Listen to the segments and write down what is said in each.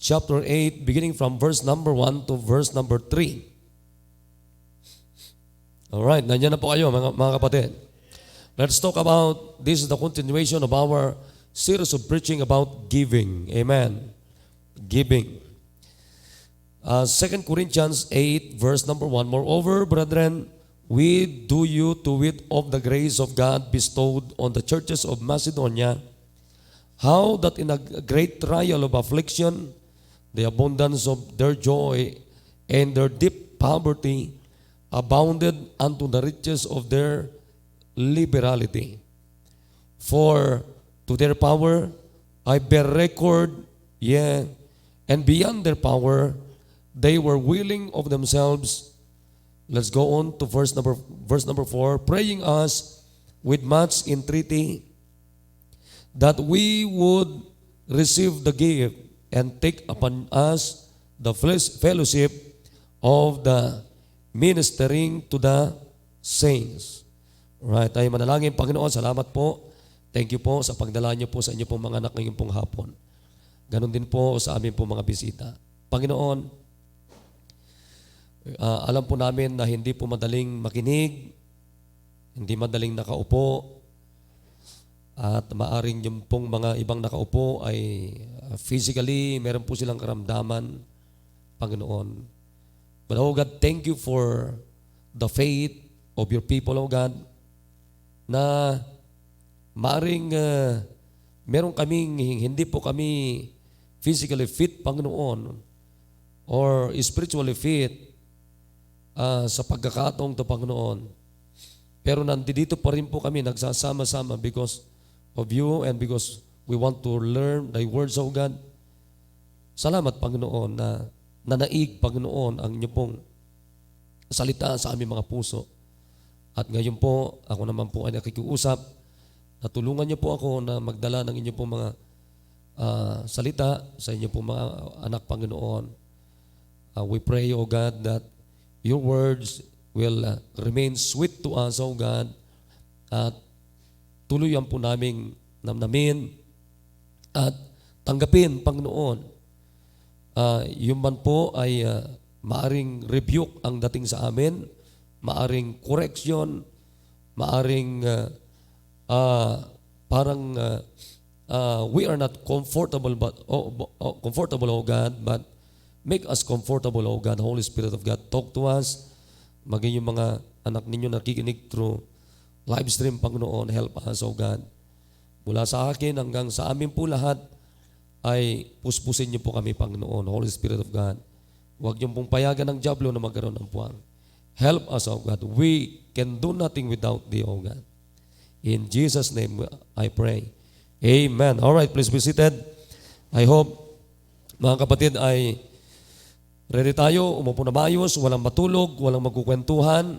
chapter 8, beginning from verse number 1 to verse number 3. Alright, nandiyan na po kayo mga kapatid. Let's talk about, this is the continuation of our series of preaching about giving. Amen. Giving. 2 Corinthians 8, verse number 1. Moreover, brethren, we do you to wit of the grace of God bestowed on the churches of Macedonia, how that in a great trial of affliction, the abundance of their joy and their deep poverty abounded unto the riches of their liberality. For to their power I bear record, yea, and beyond their power they were willing of themselves. Let's go on to verse number 4, praying us with much entreaty that we would receive the gift and take upon us the fellowship of the ministering to the saints. Right, tayo manalangin. Panginoon, salamat po. Thank you po sa pagdala niyo po sa inyo pong mga anak ngayong pong hapon. Ganon din po sa amin pong mga bisita. Panginoon, alam po namin na hindi po madaling makinig, hindi madaling nakaupo, at maaring yung pong mga ibang nakaupo ay physically, meron po silang karamdaman, Panginoon. But oh God, thank you for the faith of your people, oh God, na maaring meron kaming, hindi po kami physically fit, Panginoon, or spiritually fit sa pagkakataong to, Panginoon. Pero nandito pa rin po kami nagsasama-sama because of you and because we want to learn thy words, oh God. Salamat, Panginoon, na nanaig, Panginoon, ang inyo pong salita sa aming mga puso. At ngayon po, ako naman po ay nakikiusap, natulungan niyo po ako na magdala ng inyo pong mga salita sa inyo pong mga anak, Panginoon. We pray, O God, that your words will remain sweet to us, O God, at tuluyan po naming namnamin at tanggapin, Panginoon. Yung man po ay maaring rebuke ang dating sa amin, maaring correction, maaring we are not comfortable comfortable, O God, but make us comfortable, O God. Holy Spirit of God, talk to us. Maging yung mga anak ninyo nakikinig through live stream, Panginoon, help us, O God. Mula sa akin hanggang sa amin po lahat, ay puspusin niyo po kami, Panginoon. Holy Spirit of God, huwag niyo pong payagan ng diablo na magkaroon ng puwang. Help us, O God. We can do nothing without Thee, O God. In Jesus' name I pray. Amen. All right, please be seated. I hope, mga kapatid, ay ready tayo, umupo na maayos, walang matulog, walang magkukwentuhan,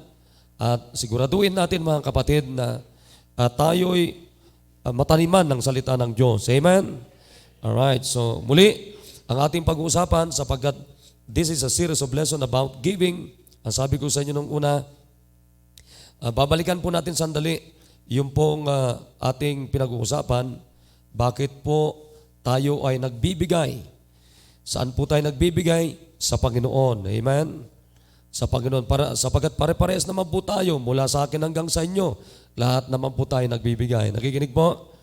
at siguraduhin natin, mga kapatid, na tayo'y mataniman ng salita ng Diyos. Amen? Alright, so muli, ang ating pag-uusapan, sapagkat this is a series of lesson about giving. Ang sabi ko sa inyo nung una, babalikan po natin sandali yung pong ating pinag-uusapan, bakit po tayo ay nagbibigay. Saan po tayo nagbibigay? Sa Panginoon. Amen? Sa Panginoon. Sapagkat pare-parehas naman po tayo, mula sa akin hanggang sa inyo, lahat naman po tayo nagbibigay. Nakikinig po?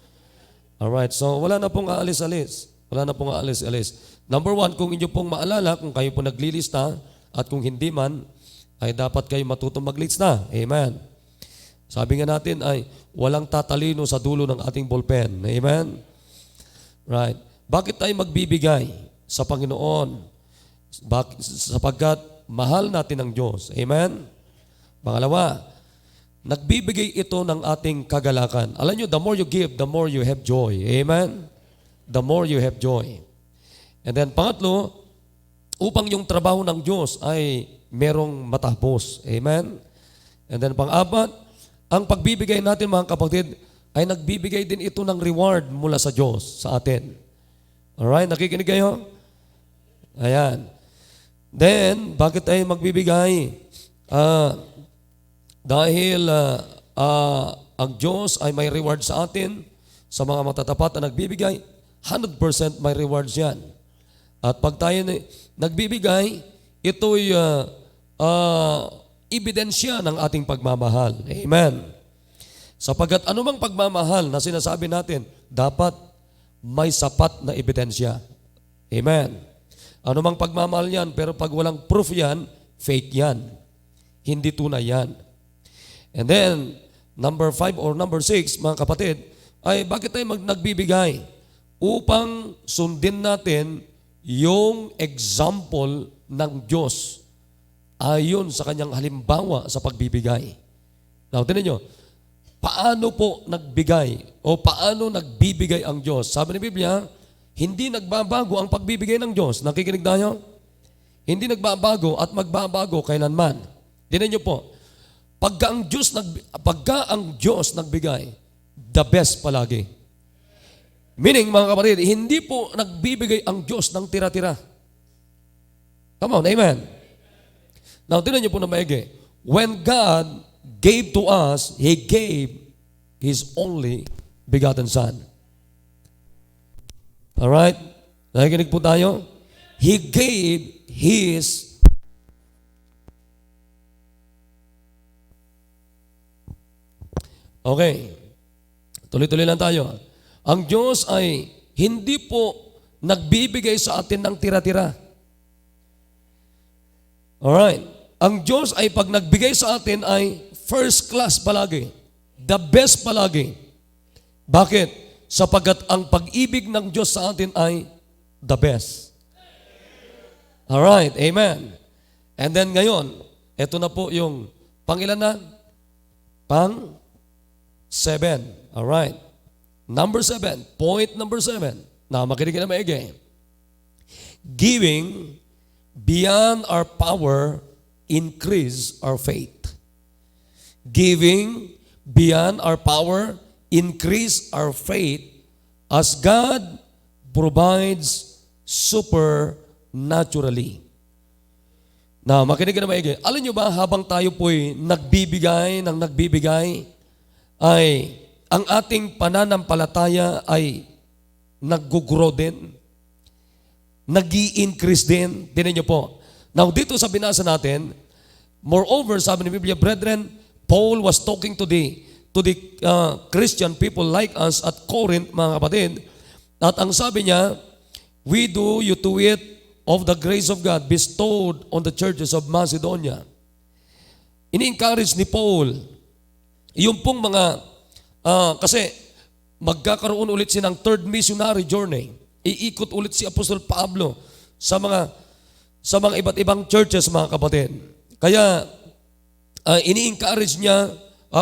Alright, so wala na pong aalis-alis. Wala na pong aalis-alis. Number one, kung inyo pong maalala, kung kayo po naglilista, at kung hindi man, ay dapat kayo matutong maglista. Amen? Sabi nga natin ay walang tatalino sa dulo ng ating ballpen. Amen? Right. Bakit tayo magbibigay sa Panginoon? Sapagkat mahal natin ang Diyos. Amen? Pangalawa, nagbibigay ito ng ating kagalakan. Alam nyo, the more you give, the more you have joy. Amen? The more you have joy. And then pangatlo, upang yung trabaho ng Diyos ay merong matapos. Amen? And then pang-apat, ang pagbibigay natin, mga kapatid, ay nagbibigay din ito ng reward mula sa Diyos sa atin. Alright? Nakikinig kayo? Ayan. Then, bakit tayo magbibigay? Dahil ang Diyos ay may reward sa atin, sa mga matatapat na nagbibigay, 100% may rewards yan. At pag tayo nagbibigay, ito'y ebidensya ng ating pagmamahal. Amen. Sapagkat anumang pagmamahal na sinasabi natin, dapat may sapat na ebidensya. Amen. Anumang pagmamahal yan, pero pag walang proof yan, fake yan. Hindi tunay yan. And then, number 5 or number 6, mga kapatid, ay bakit tayo nagbibigay? Upang sundin natin yung example ng Diyos ayon sa kanyang halimbawa sa pagbibigay. Now, tinan nyo, paano po nagbigay o paano nagbibigay ang Diyos? Sabi ni Biblia, hindi nagbabago ang pagbibigay ng Diyos. Nakikinig tayo? Hindi nagbabago at magbabago kailanman. Tinan nyo po, pagka ang Diyos nagbigay, the best palagi. Meaning, mga kapatid, hindi po nagbibigay ang Diyos ng tira-tira. Come on, amen. Now, tinan niyo po na maigi. When God gave to us, He gave His only begotten Son. Alright? Nakikinig po tayo? He gave His Okay. Tuloy-tuloy lang tayo. Ang Diyos ay hindi po nagbibigay sa atin ng tira-tira. Alright. Ang Diyos ay pag nagbigay sa atin ay first class palagi. The best palagi. Bakit? Sapagkat ang pag-ibig ng Diyos sa atin ay the best. Alright. Amen. And then ngayon, ito na po yung pangilan na? Pang-7. Alright. Number 7. Point number 7. Na makinig na maigi. Giving beyond our power increase our faith. Giving beyond our power increase our faith as God provides supernaturally. Na makinig na maigi. Alam nyo ba, habang tayo po'y nagbibigay, ay ang ating pananampalataya ay nag-grow din, nag-i-increase din. Tinan niyo po. Now, dito sa binasa natin, moreover, sabi ni Biblia, brethren, Paul was talking to the Christian people like us at Corinth, mga kapatid. At ang sabi niya, we do you to it of the grace of God bestowed on the churches of Macedonia. Ini-encourage ni Paul, yung pong mga kasi magkakaroon ulit siya ng third missionary journey. Iikot ulit si Apostol Pablo sa mga iba't ibang churches, mga kapatid. Kaya ini-encourage niya,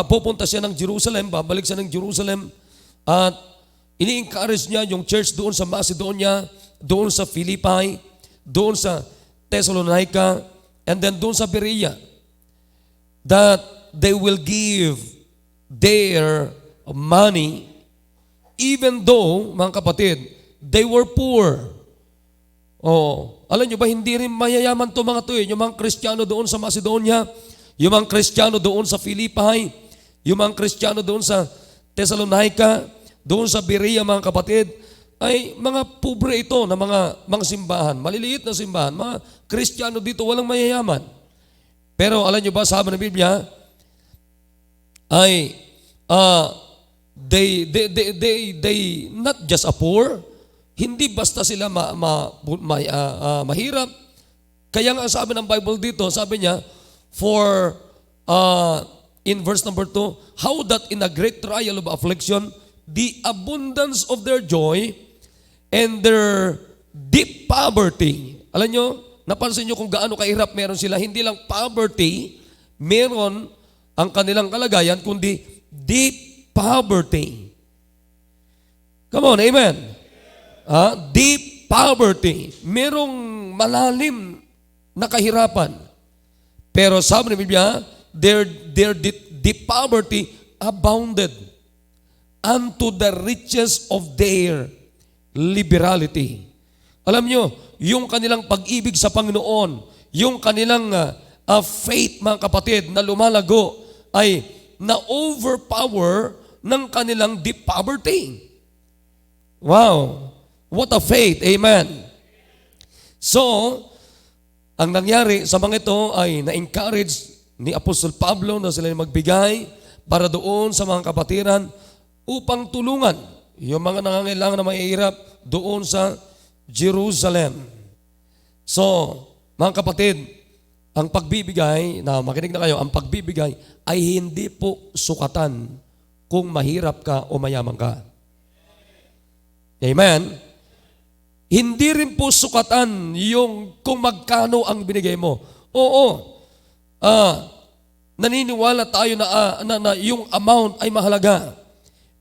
pupunta siya ng Jerusalem, babalik siya ng Jerusalem, at ini-encourage niya yung church doon sa Macedonia, doon sa Philippi, doon sa Thessalonica, and then doon sa Berea, that they will give their money, even though, mga kapatid, they were poor. Alam nyo ba, hindi rin mayayaman to mga to. Yung mga Kristiyano doon sa Macedonia, yung mga Kristiyano doon sa Philippi, yung mga Kristiyano doon sa Thessalonica, doon sa Berea, mga kapatid, ay mga pobre ito na mga simbahan, maliliit na simbahan, mga Kristiyano dito, walang mayayaman. Pero alam nyo ba, sabi ng Biblia, ay they not just a poor, hindi basta sila mahirap. Kaya nga sabi ng Bible dito, sabi niya, for in verse number 2, how that in a great trial of affliction, the abundance of their joy and their deep poverty. Alam nyo, napansin nyo kung gaano kahirap meron sila. Hindi lang poverty, meron ang kanilang kalagayan, kundi deep poverty. Come on, amen. Deep poverty. Merong malalim na kahirapan. Pero sabi ng Biblia, their deep poverty abounded unto the riches of their liberality. Alam nyo, yung kanilang pag-ibig sa Panginoon, yung kanilang faith, mga kapatid, na lumalago, ay na-overpower ng kanilang deep poverty. Wow! What a faith! Amen! So, ang nangyari sa mga ito ay na-encourage ni Apostol Pablo na sila magbigay para doon sa mga kapatiran upang tulungan yung mga nangangailangan na mahihirap doon sa Jerusalem. So, mga kapatid, ang pagbibigay, na makinig na kayo, ang pagbibigay ay hindi po sukatan kung mahirap ka o mayaman ka. Amen? Hindi rin po sukatan yung kung magkano ang binigay mo. Oo, naniniwala tayo na yung amount ay mahalaga.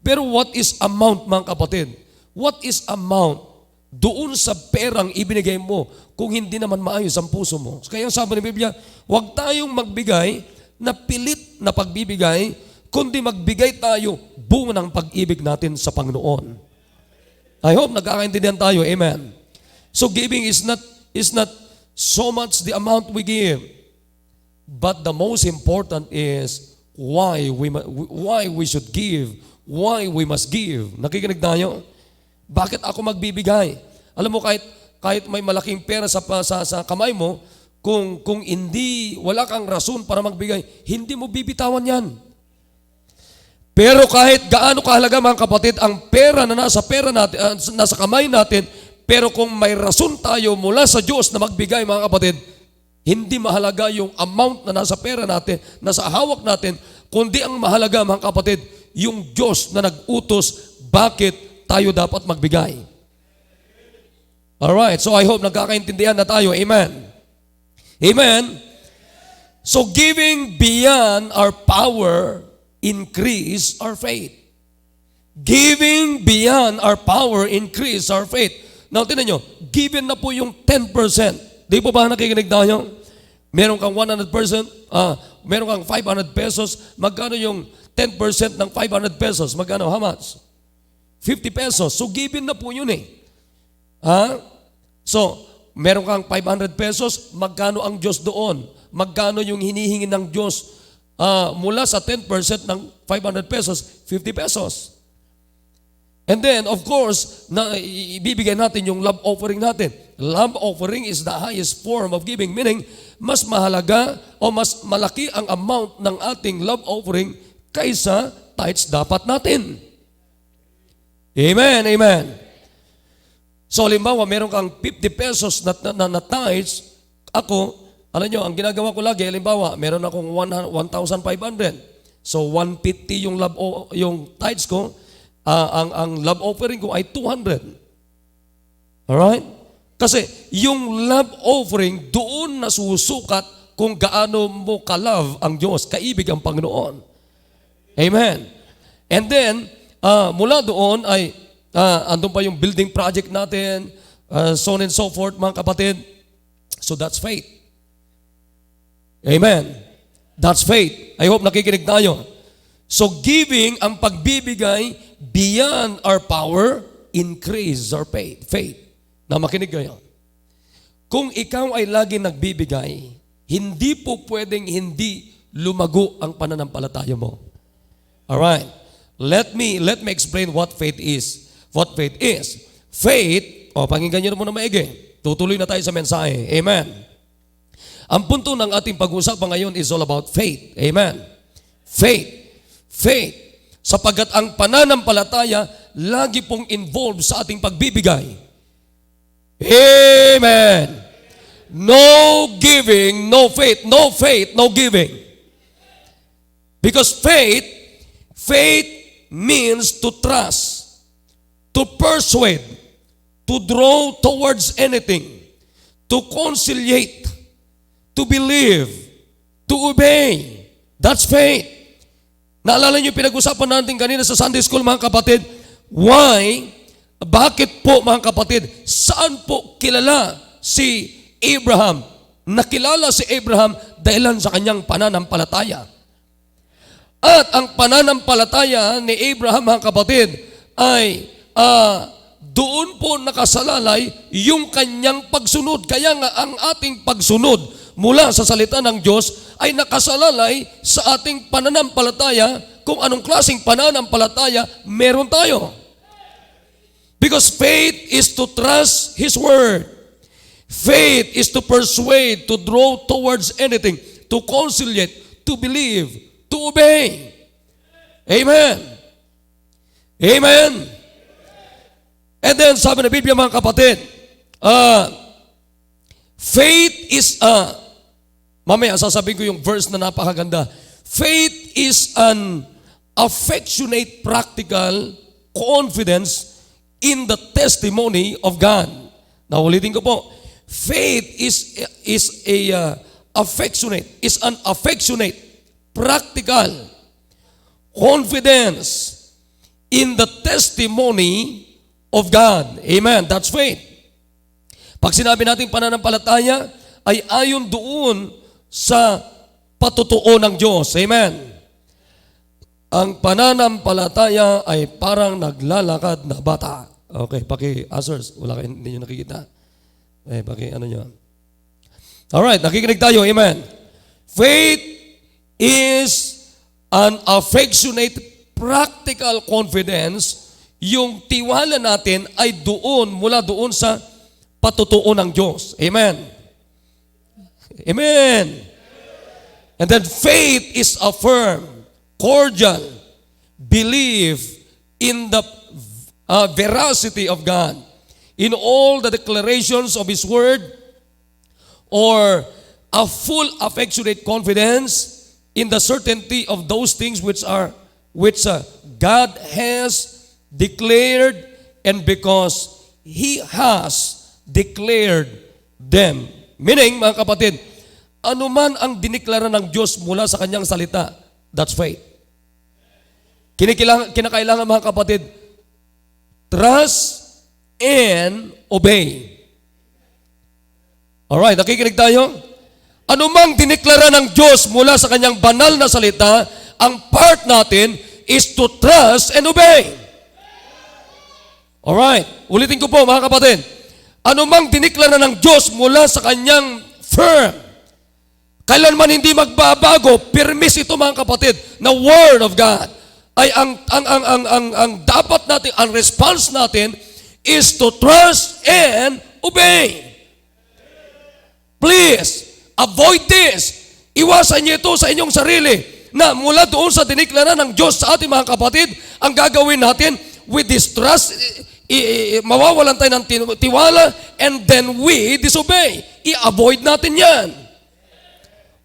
Pero what is amount, mga kapatid? What is amount doon sa perang ibinigay mo kung hindi naman maayos ang puso mo? Kaya sabi ng Biblia, huwag tayong magbigay na pilit na pagbibigay, kundi magbigay tayo bunga ng pag-ibig natin sa Panginoon. I hope nagkakaintindihan tayo. Amen. So giving is not so much the amount we give, but the most important is why we should give, why we must give. Nakikinig tayo? Bakit ako magbibigay? Alam mo, kahit may malaking pera sa kamay mo, kung hindi, wala kang rason para magbigay, hindi mo bibitawan yan. Pero kahit gaano kahalaga, mga kapatid, ang pera na nasa natin, nasa kamay natin, pero kung may rason tayo mula sa Diyos na magbigay, mga kapatid, hindi mahalaga yung amount na nasa pera natin, nasa hawak natin, kundi ang mahalaga, mga kapatid, yung Diyos na nag-utos bakit tayo dapat magbigay. Alright, so I hope nagkakaintindihan na tayo. Amen. Amen. So giving beyond our power increase our faith. Giving beyond our power increase our faith. Now, tinan nyo, given na po yung 10%. Di po ba nakikinig tayo? Meron kang 100%, meron kang 500 pesos, magkano yung 10% ng 500 pesos? Magkano? How much? 50 pesos. So, given na po yun eh. So, meron kang 500 pesos, magkano ang Diyos doon? Magkano yung hinihingi ng Diyos mula sa 10% ng 500 pesos? 50 pesos. And then, of course, ibibigay natin yung love offering natin. Love offering is the highest form of giving, meaning mas mahalaga o mas malaki ang amount ng ating love offering kaysa tithes dapat natin. Amen, amen. So, halimbawa, meron kang 50 pesos na tithes. Ako, alam nyo, ang ginagawa ko lagi, halimbawa, meron akong 1,500. So, 150 yung tithes ko. Ang love offering ko ay 200. Alright? Kasi yung love offering, doon nasusukat kung gaano mo ka-love ang Diyos, kaibig ang Panginoon. Amen. And then, mula doon ay, andun pa yung building project natin, so on and so forth, mga kapatid. So that's faith. Amen. That's faith. I hope nakikinig tayo. So giving, ang pagbibigay, beyond our power, increase our faith. Na makinig kayo. Kung ikaw ay lagi nagbibigay, hindi po pwedeng hindi lumago ang pananampalataya mo. Alright. Let me explain what faith is. What faith is. Faith, pakinggan niyo muna maigi. Tutuloy na tayo sa mensahe. Amen. Ang punto ng ating pag-uusapan ngayon is all about faith. Amen. Faith. Faith. Sapagat ang pananampalataya lagi pong involved sa ating pagbibigay. Amen. No giving, no faith. No faith, no giving. Because faith means to trust, to persuade, to draw towards anything, to conciliate, to believe, to obey. That's faith. Naalala niyo pinag-usapan natin kanina sa Sunday School, mga kapatid? Why? Bakit po, mga kapatid? Saan po kilala si Abraham? Nakilala si Abraham dahilan sa kanyang pananampalataya. At ang pananampalataya ni Abraham, mga kapatid, ay doon po nakasalalay yung kanyang pagsunod. Kaya nga ang ating pagsunod mula sa salita ng Diyos ay nakasalalay sa ating pananampalataya kung anong klaseng pananampalataya meron tayo. Because faith is to trust His Word. Faith is to persuade, to draw towards anything, to conciliate, to believe, to obey. Amen. Amen. And then sabi ng Biblia mga kapatid, faith is mamaya sasabihin ko yung verse na napakaganda. Faith is an affectionate practical confidence in the testimony of God. Naulitin ko po. Faith is an affectionate practical confidence in the testimony of God. Amen. That's faith. Pag sinabi natin pananampalataya, ay ayon doon sa patutuo ng Diyos. Amen. Ang pananampalataya ay parang naglalakad na bata. Okay, paki-answers. Wala kayo, hindi nyo nakikita. Paki-ano nyo. Alright, nakikinig tayo. Amen. Faith is an affectionate, practical confidence. Yung tiwala natin ay mula doon sa patutuo ng Diyos. Amen. Amen. And then faith is a firm, cordial belief in the veracity of God, in all the declarations of His Word, or a full affectionate confidence in the certainty of those things which God has declared, and because He has declared them. Meaning, mga kapatid, anuman ang diniklara ng Diyos mula sa Kanyang salita, that's faith. Kinakailangan mga kapatid, trust and obey. Alright, nakikinig tayo? Anumang diniklara ng Diyos mula sa Kanyang banal na salita, ang part natin is to trust and obey. Alright, ulitin ko po mga kapatid. Anumang diniklara ng Diyos mula sa Kanyang firm, kailanman hindi magbabago, permis ito mga kapatid, na Word of God, ay ang dapat natin, ang response natin is to trust and obey. Please, avoid this. Iwasan niyo ito sa inyong sarili na mula doon sa diniklara ng Diyos sa ating mga kapatid, ang gagawin natin with this trust, mawawalan tayo ng tiwala, and then we disobey. I-avoid natin yan.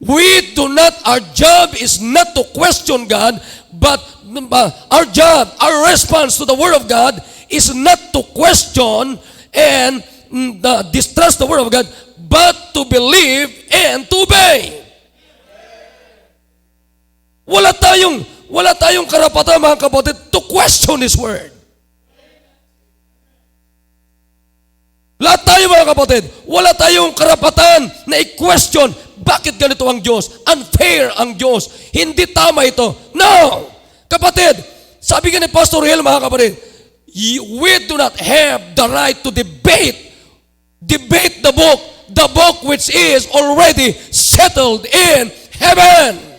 Our job is not to question God, but our job, our response to the Word of God is not to question and distrust the Word of God, but to believe and to obey. Wala tayong karapatan mga kapatid to question His Word. Lahat tayo mga kapatid, wala tayong karapatan na i-question, bakit ganito ang Diyos? Unfair ang Diyos. Hindi tama ito. No! Kapatid, sabi ka ni Pastor Hill mga kapatid, we do not have the right to debate the book which is already settled in heaven.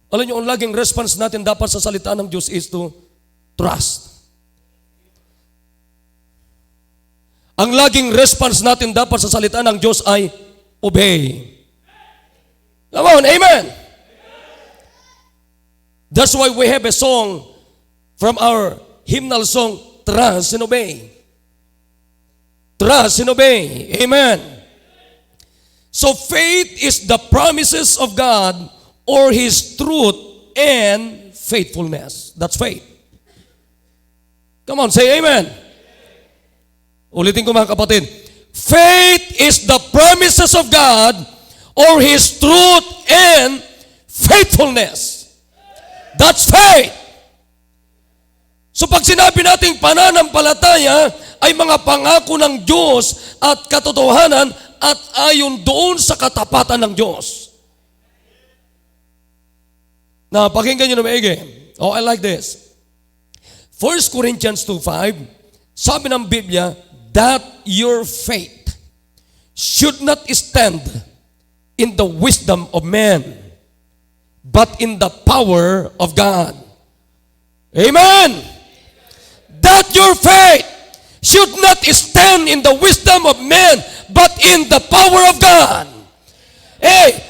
Alam niyo, ang laging response natin dapat sa salita ng Diyos is to trust. Ang laging response natin dapat sa salita ng Diyos ay obey. Come on, amen! That's why we have a song from our hymnal song, Trust and Obey. Trust and obey. Amen. So faith is the promises of God or His truth and faithfulness. That's faith. Come on, say amen. Ulitin ko mga kapatid. Faith is the promises of God or His truth and faithfulness. That's faith. So pag sinabi nating pananampalataya ay mga pangako ng Diyos at katotohanan at ayon doon sa katapatan ng Diyos. Now, pakinggan nyo na maigi. Oh, I like this. 1 Corinthians 2:5, sabi ng Biblia, that your faith should not stand in the wisdom of men, but in the power of God. Amen. That your faith should not stand in the wisdom of men, but in the power of God.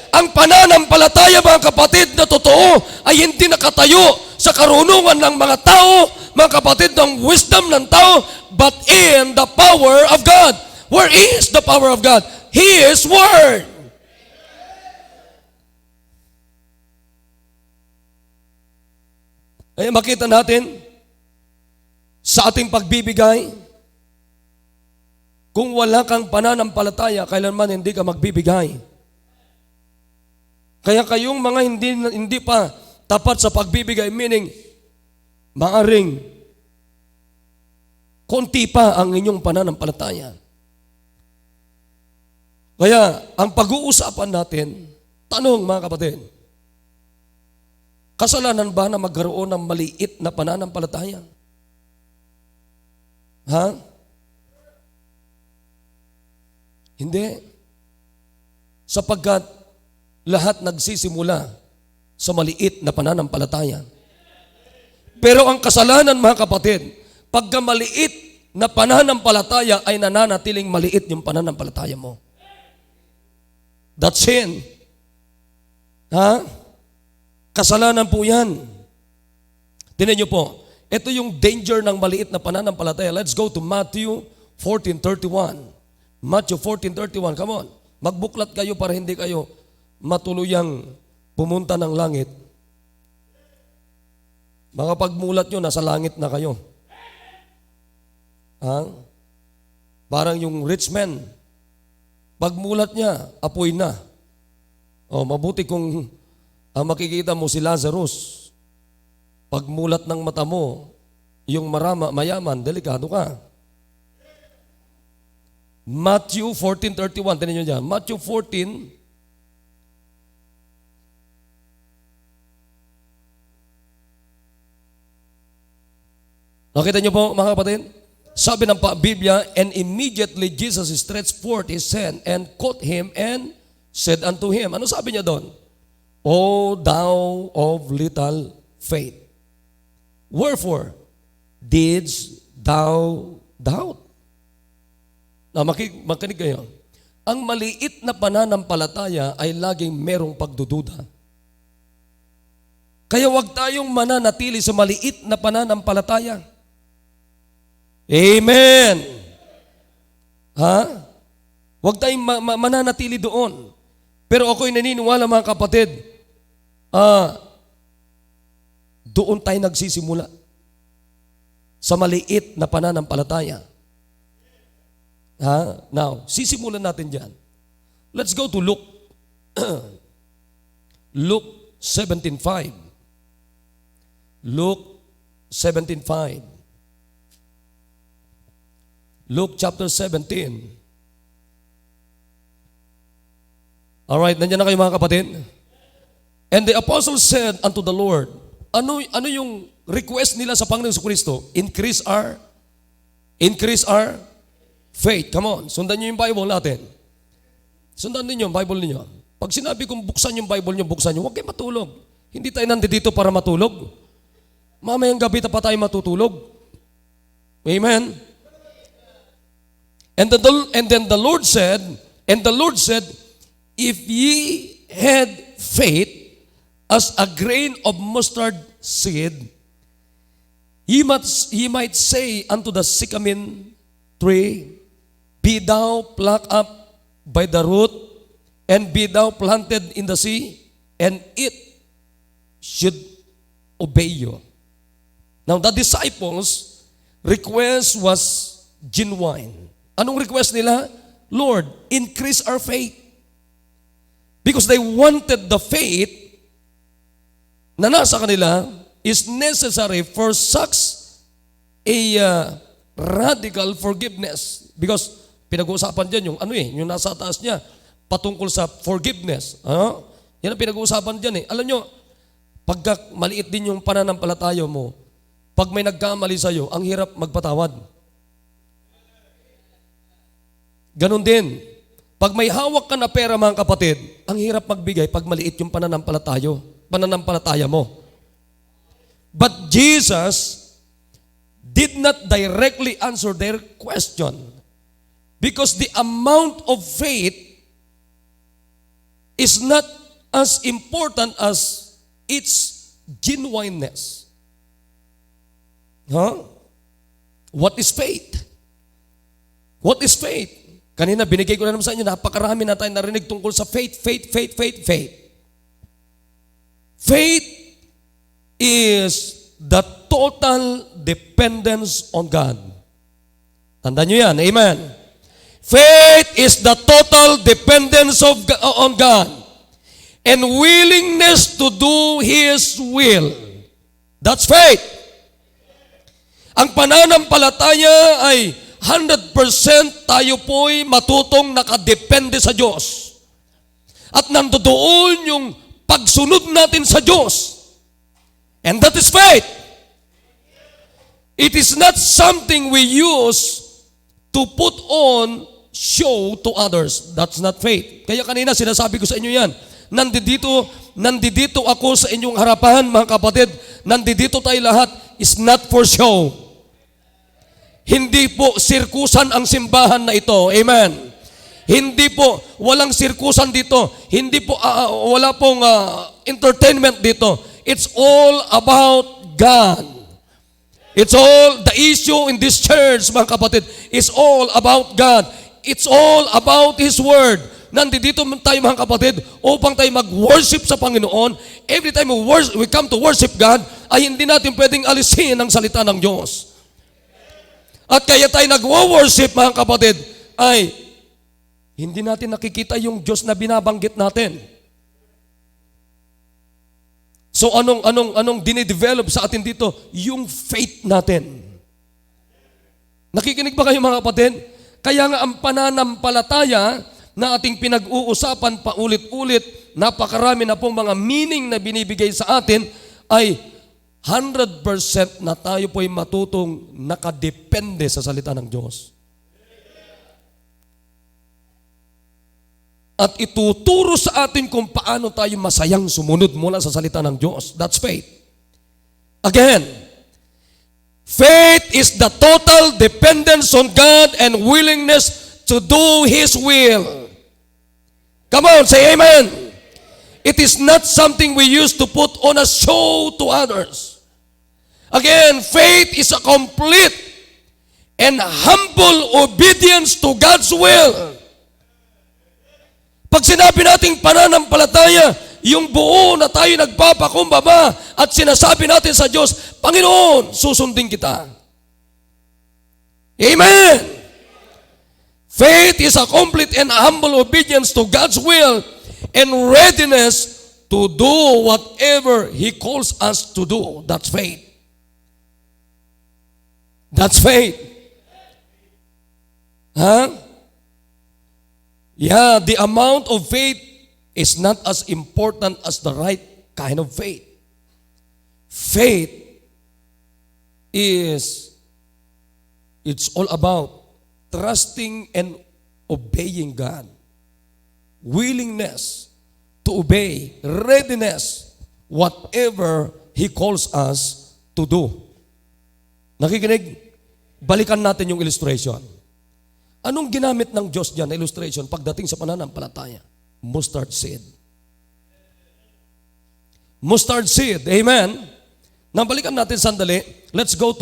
Ang pananampalataya, mga kapatid, na totoo ay hindi nakatayo sa karunungan ng mga tao, mga kapatid, ng wisdom ng tao, but in the power of God. Where is the power of God? His Word. Ay makita natin sa ating pagbibigay, kung wala kang pananampalataya, kailanman hindi ka magbibigay. Kaya kayong mga hindi pa tapat sa pagbibigay, meaning maaring konti pa ang inyong pananampalataya. Kaya ang pag-uusapan natin, tanong mga kapatid, kasalanan ba na magkaroon ng maliit na pananampalataya? Ha? Hindi. Sapagkat lahat nagsisimula sa maliit na pananampalataya. Pero ang kasalanan, mga kapatid, pagka maliit na pananampalataya ay nananatiling maliit yung pananampalataya mo. That's sin. Ha? Kasalanan po yan. Tingnan niyo po, ito yung danger ng maliit na pananampalataya. Let's go to Matthew 14:31. Matthew 14:31, come on. Magbuklat kayo para hindi kayo matuluyang pumunta ng langit. Mga pagmulat nyo, nasa langit na kayo. Ha? Parang yung rich man, pagmulat niya, apoy na. Mabuti kung makikita mo si Lazarus, pagmulat ng mata mo, yung mayaman, delikado ka. Matthew 14:31, tinan nyo dyan. Matthew 14, nakita nyo po mga kapatid? Sabi ng Biblia, and immediately Jesus stretched forth his hand and caught him and said unto him. Ano sabi niya doon? O thou of little faith, wherefore didst thou doubt? Na makinig kayo. Ang maliit na pananampalataya ay laging merong pagdududa. Kaya huwag tayong mananatili sa maliit na pananampalataya. Amen. Ha? Huwag tayong mananatili doon. Pero ako'y naniniwala, mga kapatid, doon tayo nagsisimula sa maliit na pananampalataya. Ha? Now, sisimulan natin dyan. Let's go to Luke. Luke 17:5. Luke 17:5. Luke chapter 17. Alright, nandiyan na kayo mga kapatid. And the apostles said unto the Lord, ano yung request nila sa Panginoon Kristo? Increase our faith. Come on, sundan niyo yung Bible natin. Sundan niyo yung Bible niyo. Pag sinabi kong buksan yung Bible niyo, buksan niyo, huwag kayo matulog. Hindi tayo nandito para matulog. Mamayang gabi pa tayo matutulog. Amen. And then the Lord said, if ye had faith as a grain of mustard seed, ye might say unto the sycamore tree, be thou plucked up by the root, and be thou planted in the sea, and it should obey you. Now the disciples' request was genuine. Anong request nila? Lord, increase our faith. Because they wanted the faith na nasa kanila is necessary for such a radical forgiveness. Because pinag-uusapan dyan yung nasa taas niya, patungkol sa forgiveness. Yan ang pinag-uusapan dyan . Alam nyo, pagka maliit din yung pananampalataya mo, pag may nagkamali sa'yo, ang hirap magpatawad. Ganon din. Pag may hawak ka na pera, mga kapatid, ang hirap magbigay pag maliit yung pananampalataya mo. But Jesus did not directly answer their question because the amount of faith is not as important as its genuineness. What is faith? What is faith? Kanina binigay ko na naman sa inyo, napakarami na tayong narinig tungkol sa faith. Faith is the total dependence on God. Tandaan nyo yan, amen. Faith is the total dependence on God and willingness to do His will. That's faith. Ang pananampalataya ay 100% tayo po'y matutong nakadepende sa Diyos. At nandoon yung pagsunod natin sa Diyos. And that is faith. It is not something we use to put on show to others. That's not faith. Kaya kanina sinasabi ko sa inyo yan. Nandito ako sa inyong harapan, mga kapatid. Nandito tayo lahat is not for show. Hindi po sirkusan ang simbahan na ito. Amen. Hindi po, walang sirkusan dito. Hindi po, wala pong entertainment dito. It's all about God. It's all, the issue in this church, mga kapatid, is all about God. It's all about His Word. Nandito tayo, mga kapatid, upang tayo mag-worship sa Panginoon. Every time we come to worship God, ay hindi natin pwedeng alisin ang salita ng Diyos. At kaya tayo nag-worship, mga kapatid, ay hindi natin nakikita yung Diyos na binabanggit natin. So anong dinidevelop sa atin dito? Yung faith natin. Nakikinig ba kayo, mga kapatid? Kaya nga ang pananampalataya na ating pinag-uusapan paulit-ulit, napakarami na pong mga meaning na binibigay sa atin, ay 100% na tayo po'y matutong nakadepende sa salita ng Diyos. At ituturo sa atin kung paano tayo masayang sumunod mula sa salita ng Diyos. That's faith. Again, faith is the total dependence on God and willingness to do His will. Come on, say amen. It is not something we use to put on a show to others. Again, faith is a complete and humble obedience to God's will. Pag sinabi nating pananampalataya, yung buo na tayo nagpapakumbaba at sinasabi natin sa Diyos, Panginoon, susundin kita. Amen. Faith is a complete and humble obedience to God's will and readiness to do whatever He calls us to do. That's faith. That's faith. Yeah, the amount of faith is not as important as the right kind of faith. Faith it's all about trusting and obeying God. Willingness to obey, readiness, whatever He calls us to do. Nakikinig? Balikan natin yung illustration. Anong ginamit ng Diyos dyan na illustration pagdating sa pananampalataya? Mustard seed. Mustard seed. Amen. Nabalikan natin sandali. Let's go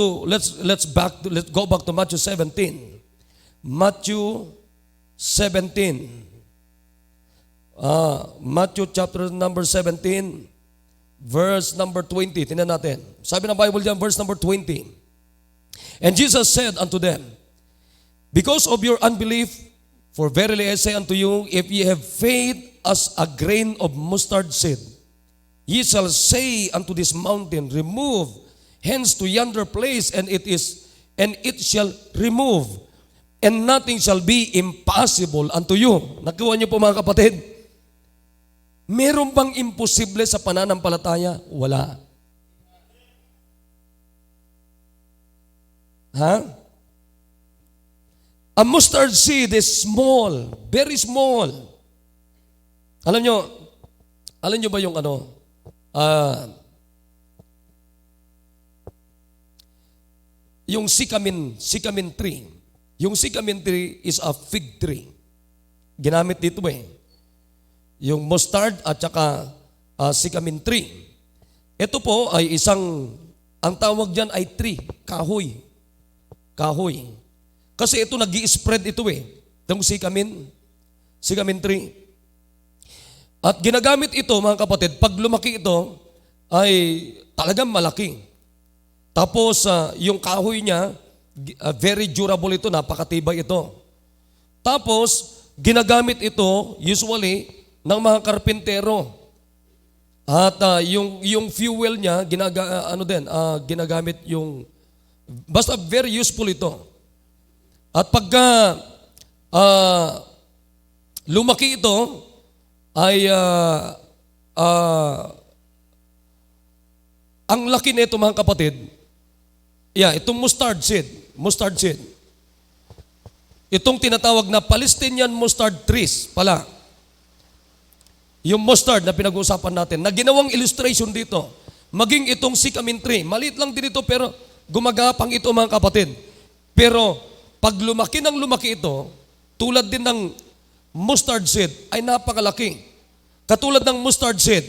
back to Matthew 17. Matthew 17. Matthew chapter number 17, verse number 20. Tingnan natin. Sabi ng Bible dyan, verse number 20. And Jesus said unto them, because of your unbelief, for verily I say unto you, if ye have faith as a grain of mustard seed, ye shall say unto this mountain, remove hence to yonder place, and it shall remove, and nothing shall be impossible unto you. Nakuha niyo po, mga kapatid? Meron bang imposible sa pananampalataya? Wala. A mustard seed is small, very small. Alam nyo, alam nyo ba yung yung sikamin tree. Yung sikamin tree is a fig tree. Ginamit dito yung mustard at saka sikamin tree. Ito po ay ang tawag dyan ay tree, kahoy. Kahoy. Kasi ito nag-i-spread ito yung sikamin tree. At ginagamit ito mga kapatid, pag lumaki ito ay talagang malaki. Tapos yung kahoy niya, very durable ito, napakatibay ito. Tapos ginagamit ito usually ng mga karpintero. At yung fuel niya ginagamit yung basta very useful ito. At pagka lumaki ito ay ang laki nito mga kapatid. Itong mustard seed. Itong tinatawag na Palestinian mustard trees pala. Yung mustard na pinag-uusapan natin, na ginawang illustration dito, maging itong sikamin tree. Maliit lang din ito pero gumagapang ito mga kapatid. Pero pag lumaki ito, tulad din ng mustard seed ay napakalaki. Katulad ng mustard seed,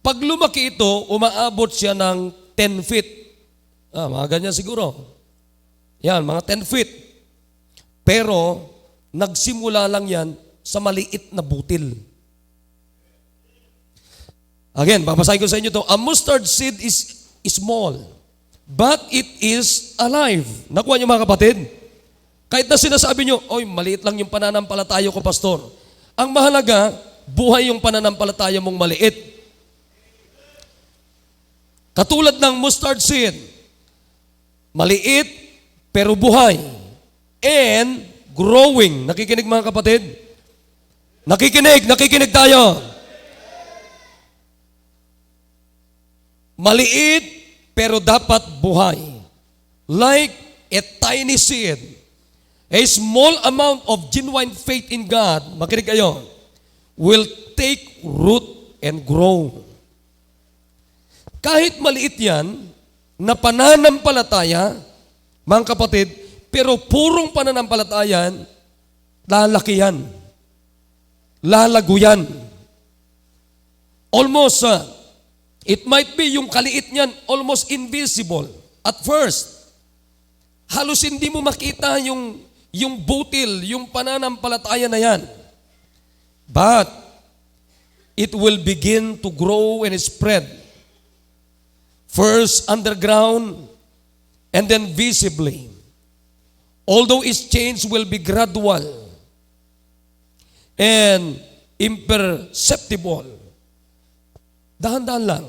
pag lumaki ito, umaabot siya ng 10 feet. Mga ganyan siguro. Yan, mga 10 feet. Pero nagsimula lang yan sa maliit na butil. Again, babasahin ko sa inyo ito. A mustard seed is small, but it is alive. Nakuha niyo mga kapatid? Kahit na sinasabi niyo, oy, maliit lang yung pananampalataya ko, pastor. Ang mahalaga, buhay yung pananampalataya mong maliit. Katulad ng mustard seed, maliit pero buhay and growing. Nakikinig mga kapatid? Nakikinig tayo. Maliit pero dapat buhay. Like a tiny seed, a small amount of genuine faith in God, makinig kayo, will take root and grow. Kahit maliit yan, na pananampalataya, mga kapatid, pero purong pananampalataya, lalaki yan. Lalago yan. Almost, it might be yung kaliit niyan, almost invisible at first. Halos hindi mo makita yung butil, yung pananampalataya na yan. But, it will begin to grow and spread. First underground and then visibly. Although its change will be gradual and imperceptible. Dahan-dahan lang.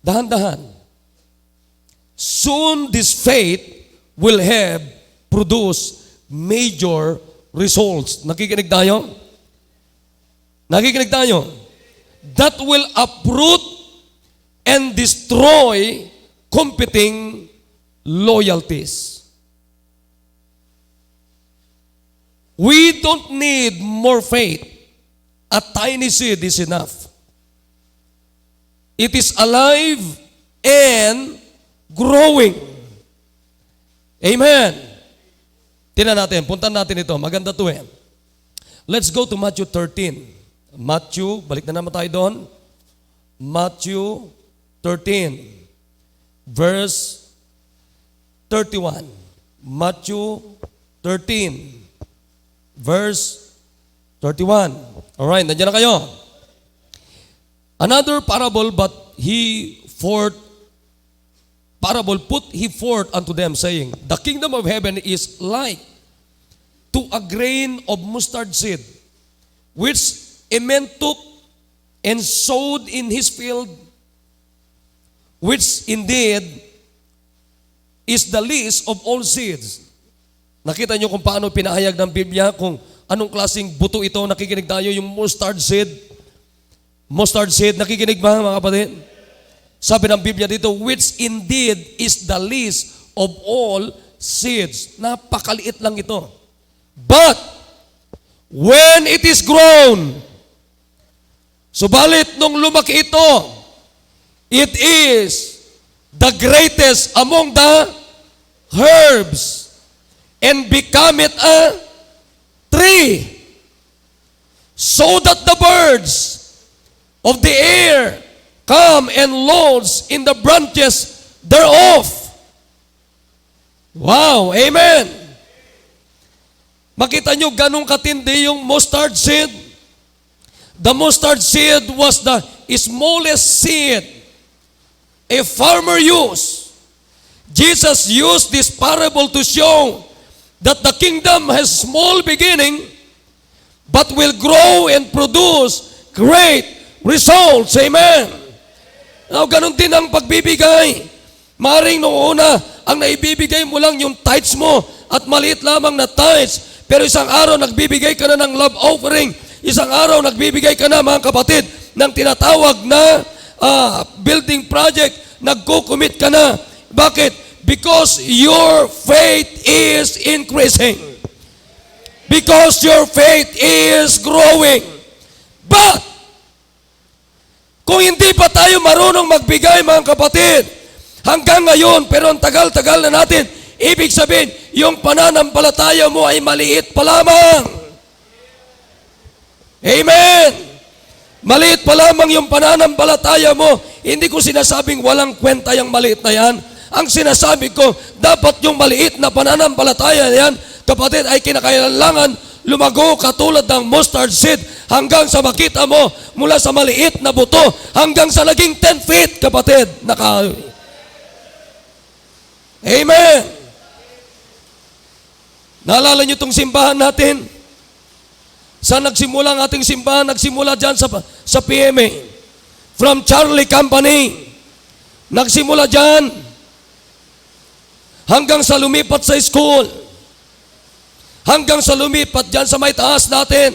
Dahan-dahan. Soon this faith will have produced major results. Nakikinig tayo? Nakikinig tayo? That will uproot and destroy competing loyalties. We don't need more faith. A tiny seed is enough. It is alive and growing. Amen. Tingnan natin, puntan natin ito. Maganda to Let's go to Matthew 13. Matthew, balik na naman tayo doon. Matthew 13, verse 31. Matthew 13, verse 31. Alright, nandiyan na kayo. Another parable, but put he forth unto them, saying, the kingdom of heaven is like to a grain of mustard seed, which a man took and sowed in his field, which indeed is the least of all seeds. Nakita niyo kung paano pinahayag ng Biblia kung anong klaseng buto ito. Nakikinig tayo yung mustard seed. Mustard seed, nakikinig ba mga kapatid? Sabi ng Biblia dito, which indeed is the least of all seeds. Napakaliit lang ito. But, when it is grown. Subalit nung lumaki ito, it is the greatest among the herbs and becometh a tree, so that the birds of the air come and lodge in the branches thereof. Wow, amen. Makita nyo ganong katindi yung mustard seed. The mustard seed was the smallest seed a farmer used. Jesus used this parable to show that the kingdom has small beginning but will grow and produce great results. Amen. Now, ganun din ang pagbibigay. Maring noong una, ang naibibigay mo lang yung tithes mo at maliit lamang na tithes. Pero isang araw, nagbibigay ka na ng love offering. Isang araw, nagbibigay ka na, mga kapatid, ng tinatawag na building project. Nagko-commit ka na. Bakit? Because your faith is increasing. Because your faith is growing. But, kung hindi pa tayo marunong magbigay, mga kapatid, hanggang ngayon, pero ang tagal-tagal na natin, ibig sabihin, yung pananampalataya mo ay maliit pa lamang. Amen! Maliit pa lamang yung pananampalataya mo. Hindi ko sinasabing walang kwenta yung maliit na yan. Ang sinasabi ko, dapat yung maliit na pananampalataya na yan, kapatid, ay kinakailangan lumago katulad ng mustard seed hanggang sa makita mo mula sa maliit na buto hanggang sa naging 10 feet, kapatid. Amen! Naalala niyo itong simbahan natin? Saan nagsimula ang ating simbahan? Nagsimula dyan sa PMA. From Charlie Company. Nagsimula dyan hanggang sa lumipat sa school. Hanggang sa lumipat dyan sa may taas natin.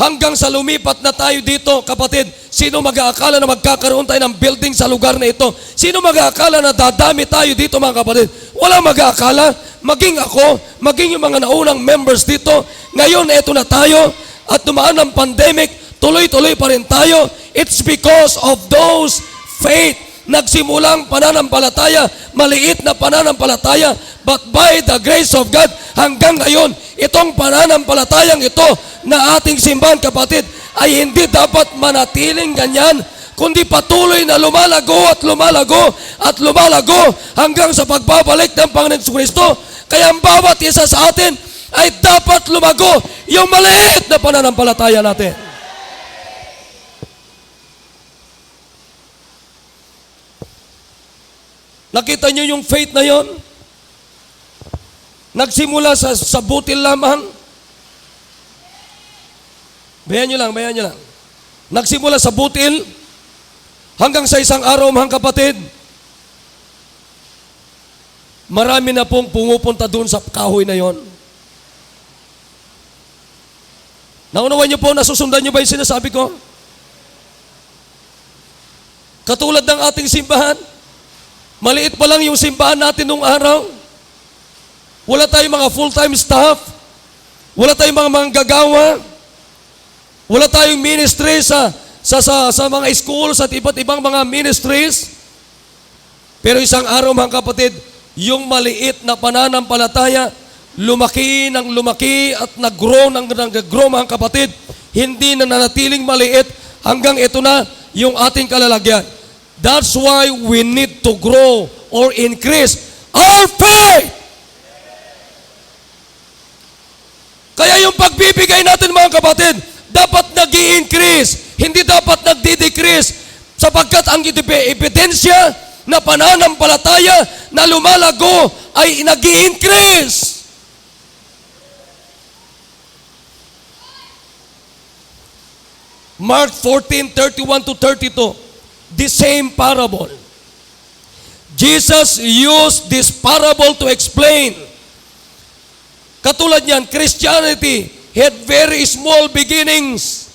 Hanggang sa lumipat na tayo dito, kapatid. Sino mag-aakala na magkakaroon tayo ng building sa lugar na ito? Sino mag-aakala na dadami tayo dito, mga kapatid? Walang mag-aakala. Maging ako, maging yung mga naunang members dito. Ngayon, eto na tayo. At dumaan ang pandemic, tuloy-tuloy pa rin tayo. It's because of those faith. Nagsimulang pananampalataya, maliit na pananampalataya. But by the grace of God, hanggang ngayon, itong pananampalatayang ito na ating simbahan, kapatid, ay hindi dapat manatiling ganyan, kundi patuloy na lumalago at lumalago at lumalago hanggang sa pagbabalik ng Panginoon Kristo. Kaya ang bawat isa sa atin ay dapat lumago yung maliit na pananampalataya natin. Nakita niyo yung faith na yon? Nagsimula sa butil lamang. Bayan nyo lang. Nagsimula sa butil hanggang sa isang araw, mga kapatid, marami na pong pumupunta doon sa kahoy na yon. Naunawan niyo po, nasusundan niyo ba yung sinasabi ko? Katulad ng ating simbahan, maliit pa lang yung simbahan natin nung araw. Wala tayong mga full-time staff. Wala tayong mga manggagawa. Wala tayong ministry sa mga schools at iba't ibang mga ministries. Pero isang araw, mga kapatid, yung maliit na pananampalataya, lumaki ng lumaki at nag-grow mga kapatid. Hindi na nanatiling maliit hanggang ito na yung ating kalalagyan. That's why we need to grow or increase our faith. Kaya yung pagbibigay natin, mga kapatid, dapat nag-i-increase, hindi dapat nagdi-decrease, sapagkat ang ebidensya na pananampalataya na lumalago ay nag-i-increase. Mark 14:31-32, the same parable. Jesus used this parable to explain. Katulad niyan, Christianity had very small beginnings,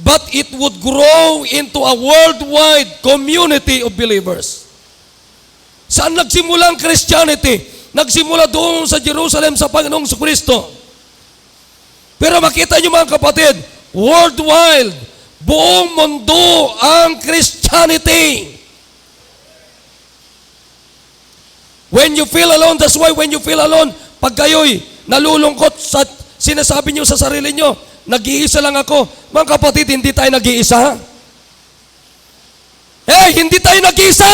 but it would grow into a worldwide community of believers. Saan nagsimula ang Christianity? Nagsimula doon sa Jerusalem sa Panginoong Kristo. Pero makita nyo mga kapatid, worldwide, buong mundo ang Christianity. When you feel alone, that's why when you feel alone, pag kayo'y nalulungkot, sinasabi nyo sa sarili nyo, nag-iisa lang ako. Mga kapatid, hindi tayo nag-iisa. Hindi tayo nag-iisa.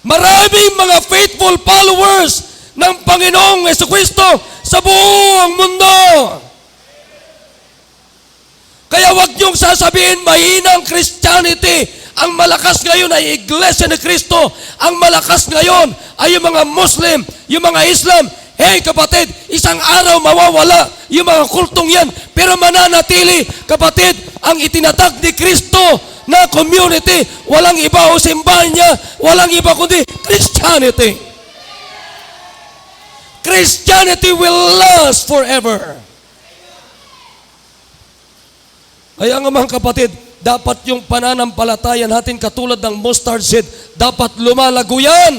Maraming mga faithful followers ng Panginoong Jesucristo sa buong mundo. Kaya wag niyong sasabihin mahina ang Christianity. Ang malakas ngayon ay Iglesia ni Cristo. Ang malakas ngayon ay yung mga Muslim, yung mga Islam. Hey kapatid, isang araw mawawala yung mga kultong yan. Pero mananatili, kapatid, ang itinatag ni Cristo na community. Walang iba o simbahan niya. Walang iba kundi Christianity. Christianity will last forever. Kaya nga mga kapatid, dapat yung pananampalataya natin katulad ng mustard seed, dapat lumalago yan.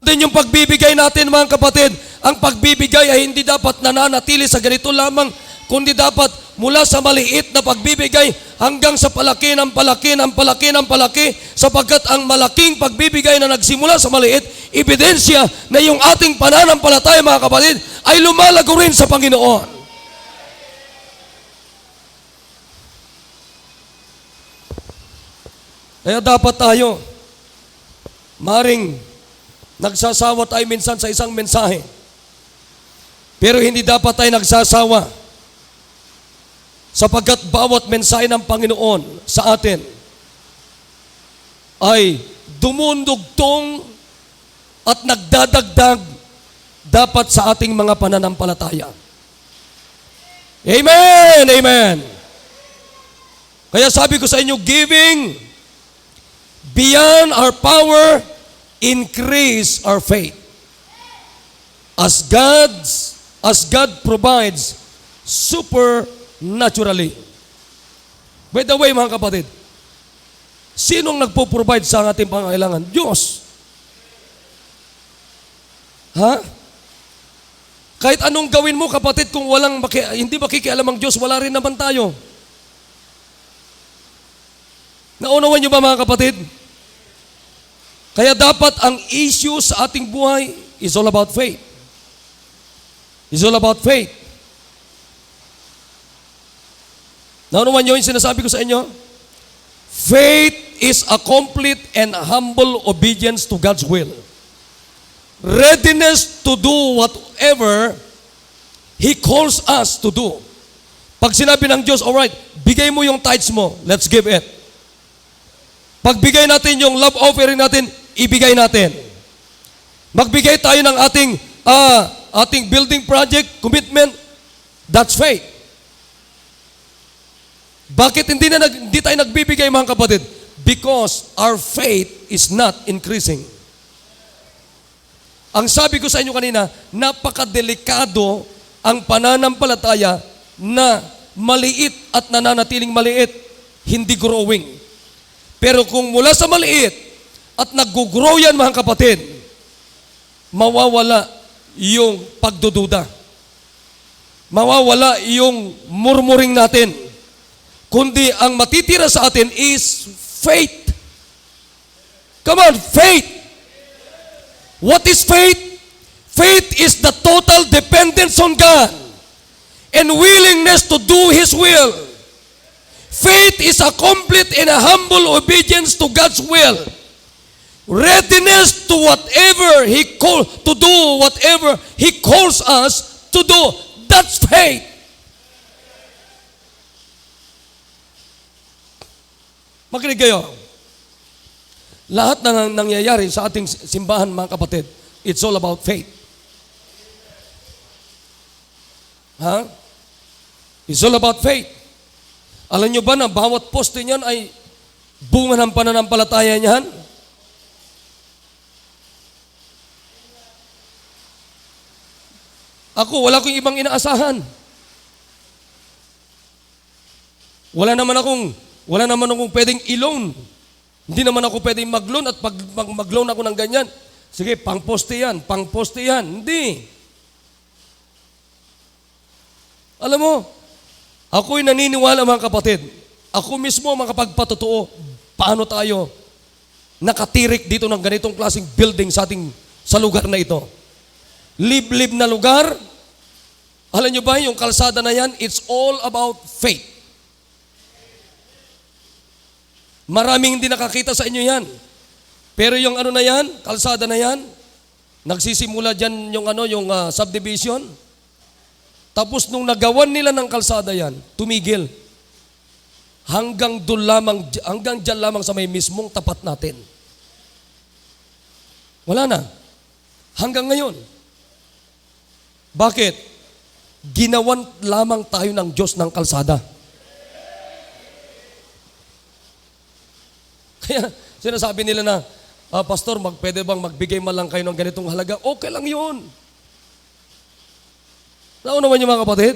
Din yung pagbibigay natin mga kapatid, ang pagbibigay ay hindi dapat nananatili sa ganito lamang, kundi dapat mula sa maliit na pagbibigay hanggang sa palaki ng palaki ng palaki ng palaki, sapagkat ang malaking pagbibigay na nagsimula sa maliit, ebidensya na yung ating pananampalataya mga kapatid ay lumalago rin sa Panginoon. Kaya dapat tayo, maring nagsasawa tayo minsan sa isang mensahe. Pero hindi dapat tayo nagsasawa sapagkat bawat mensahe ng Panginoon sa atin ay dumudugtong at nagdadagdag dapat sa ating mga pananampalataya. Amen! Amen! Kaya sabi ko sa inyo, giving beyond our power, increase our faith. As God provides supernaturally. By the way, mga kapatid, sinong nagpo-provide sa ating pangangailangan? Diyos. Ha? Kahit anong gawin mo, kapatid, kung hindi makikialam ang Diyos, wala rin naman tayo. Naunawan niyo ba mga kapatid? Kaya dapat ang issue sa ating buhay is all about faith. It's all about faith. Naunawan niyo yung sinasabi ko sa inyo? Faith is a complete and humble obedience to God's will. Readiness to do whatever He calls us to do. Pag sinabi ng Diyos, alright, bigay mo yung tithes mo, let's give it. Pagbigay natin yung love offering natin, ibigay natin. Magbigay tayo ng ating building project, commitment, that's faith. Bakit hindi tayo nagbibigay mga kapatid? Because our faith is not increasing. Ang sabi ko sa inyo kanina, napakadelikado ang pananampalataya na maliit at nananatiling maliit, hindi growing. Pero kung mula sa maliit at nag-grow yan mga kapatid, mawawala yung pagdududa. Mawawala yung murmuring natin. Kundi ang matitira sa atin is faith. Come on, faith. What is faith? Faith is the total dependence on God and willingness to do His will. Faith is a complete and a humble obedience to God's will. Readiness to whatever to do whatever He calls us to do. That's faith. Makinig kayo. Lahat na nangyayari sa ating simbahan, mga kapatid, it's all about faith. Ha? It's all about faith. Alam nyo ba na bawat poste niyan ay bunga ng pananampalataya niyan? Ako, wala akong ibang inaasahan. Wala naman akong pwedeng i-loan. Hindi naman ako pwedeng mag-loan at pag mag-loan ako ng ganyan, Sige, pang-poste yan, pang-poste yan. Hindi. Alam mo, ako'y naniniwala mga kapatid, ako mismo makapagpatotoo, paano tayo nakatirik dito ng ganitong klaseng building sa lugar na ito. Liblib na lugar. Alam nyo ba, yung kalsada na yan, it's all about faith. Maraming hindi nakakita sa inyo yan. Pero yung ano na yan, kalsada na yan, nagsisimula dyan yung subdivision. Tapos nung nagawan nila ng kalsada yan, tumigil. Hanggang dyan lamang sa may mismong tapat natin. Wala na. Hanggang ngayon. Bakit? Ginawan lamang tayo ng Diyos ng kalsada. Kaya sinasabi nila na, Pastor, pwede bang magbigay man lang kayo ng ganitong halaga? Okay lang yun. Naunawan niyo mga kapatid?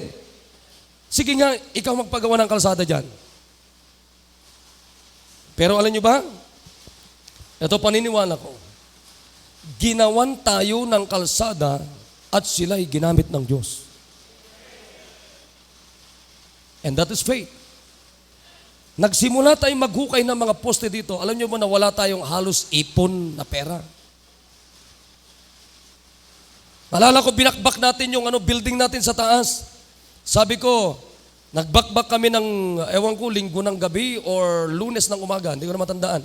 Sige nga, ikaw magpagawa ng kalsada dyan. Pero alam niyo ba? Ito paniniwala ko. Ginawan tayo ng kalsada at sila'y ginamit ng Diyos. And that is faith. Nagsimula tayong maghukay ng mga poste dito. Alam niyo ba na wala tayong halos ipon na pera? Alala ko, binakbak natin yung building natin sa taas. Sabi ko, nagbakbak kami ng, ewan ko, linggo ng gabi or lunes ng umaga. Hindi ko na matandaan.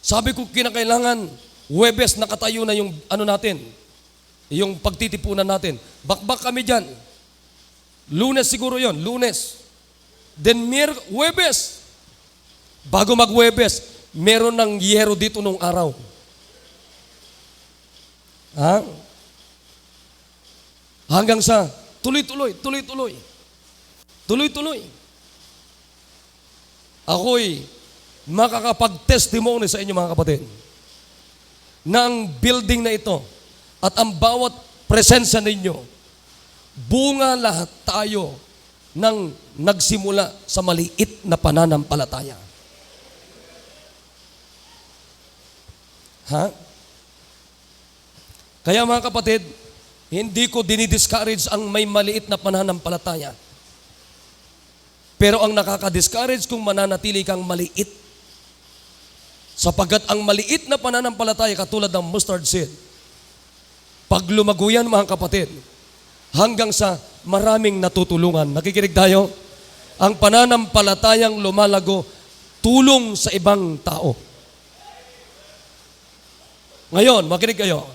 Sabi ko, kinakailangan, Huwebes, nakatayo na yung natin, yung pagtitipunan natin. Bakbak kami dyan. Lunes siguro yon, Lunes. Then Huwebes. Bago mag-Huwebes, meron ng yero dito nung araw. Ha? Hanggang sa tuloy-tuloy. Ako'y makakapag-testimony sa inyo mga kapatid na ang building na ito at ang bawat presensya ninyo, bunga lahat tayo ng nagsimula sa maliit na pananampalataya. Ha? Kaya mga kapatid, hindi ko dinidiscourage ang may maliit na pananampalataya. Pero ang nakaka-discourage kung mananatili kang maliit. Sapagkat ang maliit na pananampalataya katulad ng mustard seed, pag lumago yan mga kapatid, hanggang sa maraming natutulungan. Nakikinig tayo? Ang pananampalatayang lumalago, tulong sa ibang tao. Ngayon, makinig kayo.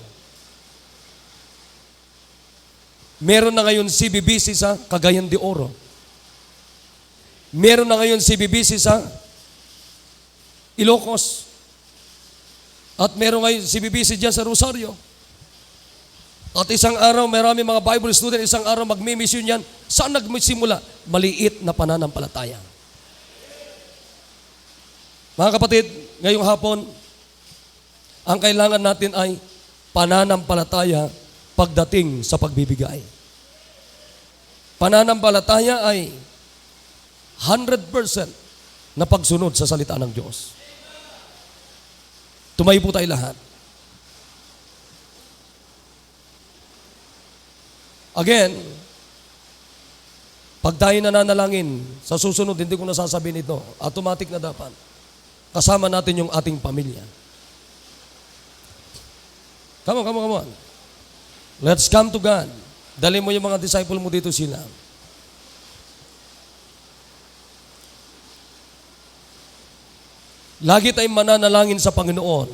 Meron na ngayon CBBC sa Cagayan de Oro. Meron na ngayon CBBC sa Ilocos. At meron ngayon CBBC dyan sa Rosario. At isang araw, marami mga Bible student, isang araw magmi-mission yan. Saan nagsimula? Maliit na pananampalataya. Mga kapatid, ngayong hapon, ang kailangan natin ay pananampalataya pagdating sa pagbibigay. Pananampalataya ay 100% na pagsunod sa salita ng Diyos. Tumayo po tayo lahat. Again, pag tayo nananalangin, sa susunod, hindi ko nasasabihin ito, automatic na dapat. Kasama natin yung ating pamilya. Come on. Let's come to God. Dali mo yung mga disciple mo dito sila. Lagi tayong mananalangin sa Panginoon.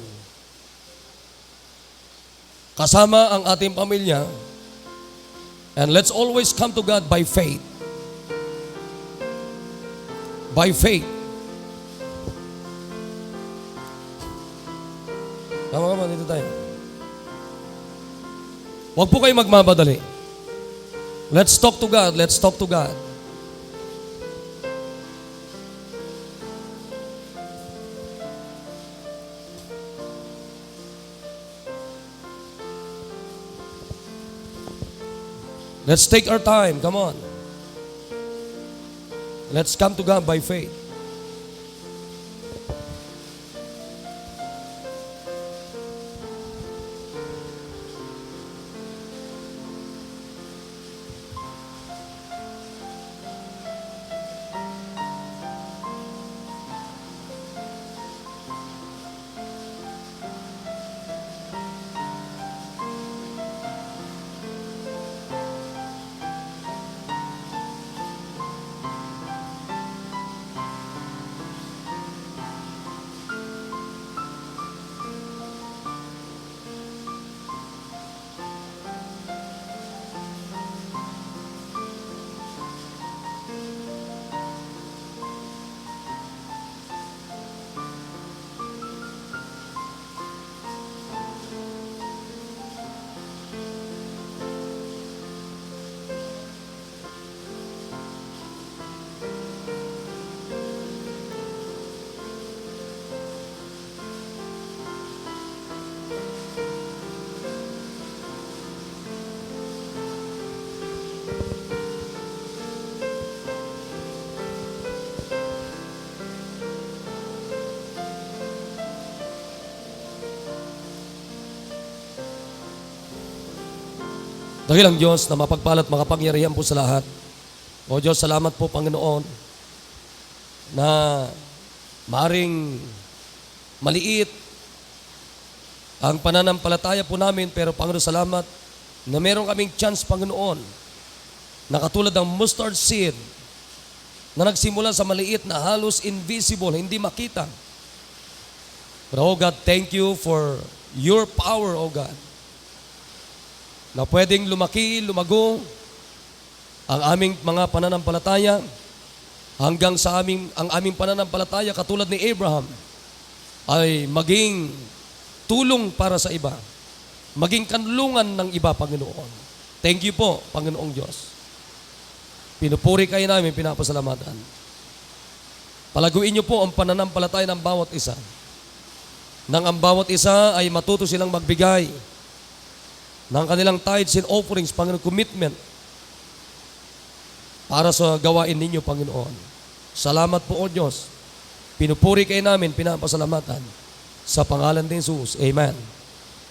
Kasama ang ating pamilya. And let's always come to God by faith. By faith. Come, dito tayo. Huwag po kayo magmamadali. Let's talk to God. Let's talk to God. Let's take our time. Come on. Let's come to God by faith. Dakilang Diyos na mapagpalat makapangyarihan po sa lahat. O Diyos, salamat po Panginoon na maring maliit ang pananampalataya po namin, pero Panginoon, salamat na meron kaming chance, Panginoon, na katulad ng mustard seed na nagsimula sa maliit na halos invisible, hindi makita. But oh God, thank you for your power, oh God, na pwedeng lumaki, lumago ang aming mga pananampalataya hanggang sa ang aming pananampalataya katulad ni Abraham ay maging tulong para sa iba, maging kanlungan ng iba, Panginoon. Thank you po, Panginoong Diyos. Pinupuri kayo namin, pinapasalamatan. Palaguin niyo po ang pananampalataya ng bawat isa. Nang ang bawat isa ay matuto silang magbigay ng kanilang tithes and offerings, Panginoon, commitment para sa gawain ninyo, Panginoon. Salamat po, O Diyos. Pinupuri kayo namin, pinapasalamatan. Sa pangalan ni Jesus. Amen.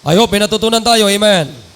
I hope may natutunan tayo. Amen.